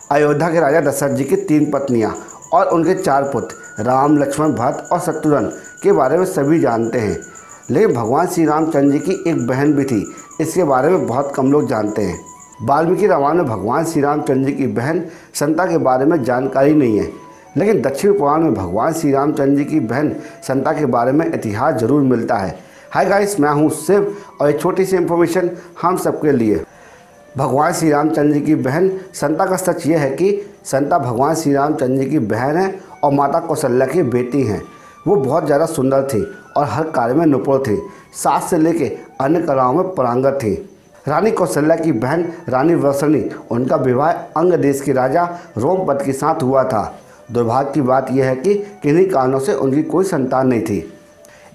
अयोध्या के राजा दशरथ जी की 3 पत्नियां और उनके 4 पुत्र राम, लक्ष्मण, भरत और शत्रुघ्न के बारे में सभी जानते हैं। लेकिन भगवान श्री रामचंद्र जी की एक बहन भी थी, इसके बारे में बहुत कम लोग जानते हैं। वाल्मीकि रामायण में भगवान श्री रामचंद्र जी की बहन संता के बारे में जानकारी नहीं है, लेकिन दक्षिण पुराण में भगवान श्री रामचंद्र जी की बहन संता के बारे में इतिहास जरूर मिलता है। हाय गाइस, मैं हूँ शिव और एक छोटी सी इन्फॉर्मेशन हम सबके लिए। भगवान श्री रामचंद्र जी की बहन संता का सच ये है कि संता भगवान श्री रामचंद्र जी की बहन है और माता कौशल्या की बेटी हैं। वो बहुत ज़्यादा सुंदर थी और हर कार्य में निपुण थी, सास से लेके अन्य कलाओं में पारंगत थी। रानी कौशल्या की बहन रानी वर्षणी, उनका विवाह अंग देश के राजा रोमपद के साथ हुआ था। दुर्भाग्य की बात यह है कि किन्हीं कारणों से उनकी कोई संतान नहीं थी।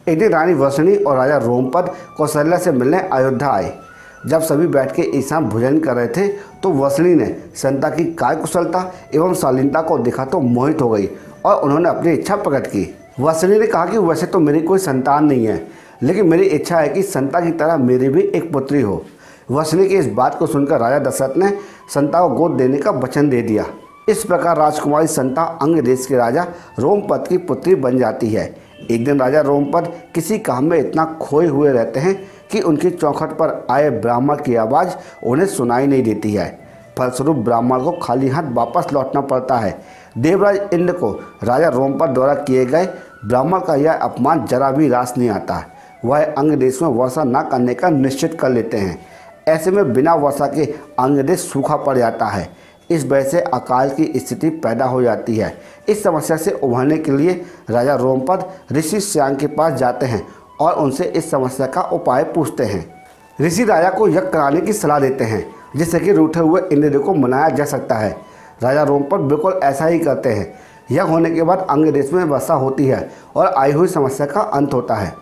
एक दिन रानी वर्षणी और राजा रोमपद कौशल्या से मिलने अयोध्या आए। जब सभी बैठ के एक साथ भोजन कर रहे थे तो वर्षणी ने संता की कार्य कुशलता एवं शालीनता को देखा तो मोहित हो गई और उन्होंने अपनी इच्छा प्रकट की। वर्षणी ने कहा कि वैसे तो मेरी कोई संतान नहीं है, लेकिन मेरी इच्छा है कि संता की तरह मेरी भी एक पुत्री हो। वर्षणी की इस बात को सुनकर राजा दशरथ ने संता को गोद देने का वचन दे दिया। इस प्रकार राजकुमारी संता अंग देश के राजा रोमपद की पुत्री बन जाती है। एक दिन राजा रोमपद किसी काम में इतना खोए हुए रहते हैं कि उनकी चौखट पर आए ब्राह्मण की आवाज़ उन्हें सुनाई नहीं देती है। फलस्वरूप ब्राह्मण को खाली हाथ वापस लौटना पड़ता है। देवराज इंद्र को राजा रोमपद द्वारा किए गए ब्राह्मण का यह अपमान जरा भी रास नहीं आता। वह अंग देश में वर्षा न करने का निश्चित कर लेते हैं। ऐसे में बिना वर्षा के अंग देश सूखा पड़ जाता है। इस वजह से अकाल की स्थिति पैदा हो जाती है। इस समस्या से उभरने के लिए राजा रोमपद ऋषि श्यांग के पास जाते हैं और उनसे इस समस्या का उपाय पूछते हैं। ऋषि राजा को यज्ञ कराने की सलाह देते हैं, जिससे कि रूठे हुए इंद्र को मनाया जा सकता है। राजा रोमपद बिल्कुल ऐसा ही करते हैं। यज्ञ होने के बाद अंग देश में वर्षा होती है और आई हुई समस्या का अंत होता है।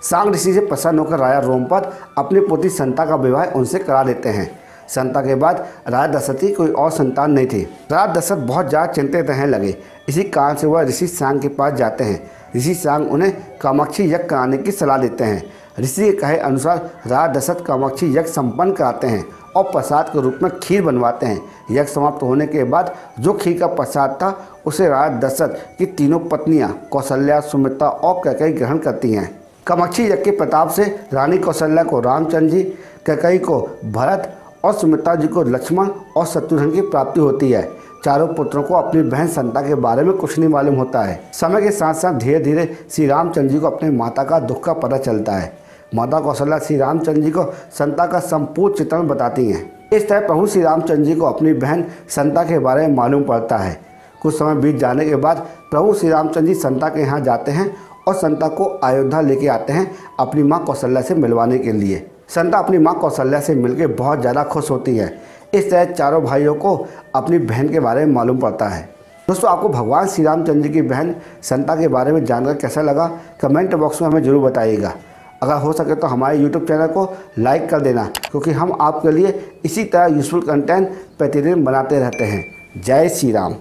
सांग ऋषि से प्रसन्न होकर राजा रोमपद अपनी पुत्री संता का विवाह उनसे करा देते हैं। संता के बाद राजा दशरथ की कोई और संतान नहीं थी। राजा दशरथ बहुत ज़्यादा चिंतित रहने लगे। इसी कारण से वह ऋषि सांग के पास जाते हैं। ऋषि सांग उन्हें कामाक्षी यज्ञ कराने की सलाह देते हैं। ऋषि के कहे अनुसार राजा दशरथ कामाक्षी यज्ञ संपन्न कराते हैं और प्रसाद के रूप में खीर बनवाते हैं। यज्ञ समाप्त होने के बाद जो खीर का प्रसाद था उसे राजा दशरथ की तीनों पत्नियां कौशल्या, सुमित्रा और कैकेयी ग्रहण करती हैं। कामाक्षी यज्ञ के प्रताप से रानी कौशल्या को रामचंद्र जी, कैकेयी को भरत और सुमित्रा जी को लक्ष्मण और शत्रुघ्न की प्राप्ति होती है। चारों पुत्रों को अपनी बहन संता के बारे में कुछ नहीं मालूम होता है। समय के साथ साथ धीरे धीरे श्री रामचंद्र जी को अपनी माता का दुख का पता चलता है। माता कौशल्या श्री रामचंद्र जी को संता का संपूर्ण चित्रण बताती हैं। इस तरह प्रभु श्री रामचंद्र जी को अपनी बहन संता के बारे में मालूम पड़ता है। कुछ समय बीत जाने के बाद प्रभु श्री रामचंद्र जी संता के यहाँ जाते हैं और संता को अयोध्या लेके आते हैं अपनी माँ कौशल्या से मिलवाने के लिए। संता अपनी माँ कौशल्या से मिलकर बहुत ज़्यादा खुश होती है। इस तरह चारों भाइयों को अपनी बहन के बारे में मालूम पड़ता है। दोस्तों, आपको भगवान श्री रामचंद्र जी की बहन संता के बारे में जानकर कैसा लगा, कमेंट बॉक्स में हमें ज़रूर बताइएगा। अगर हो सके तो हमारे यूट्यूब चैनल को लाइक कर देना, क्योंकि हम आपके लिए इसी तरह यूजफुल कंटेंट प्रतिदिन बनाते रहते हैं। जय श्री राम।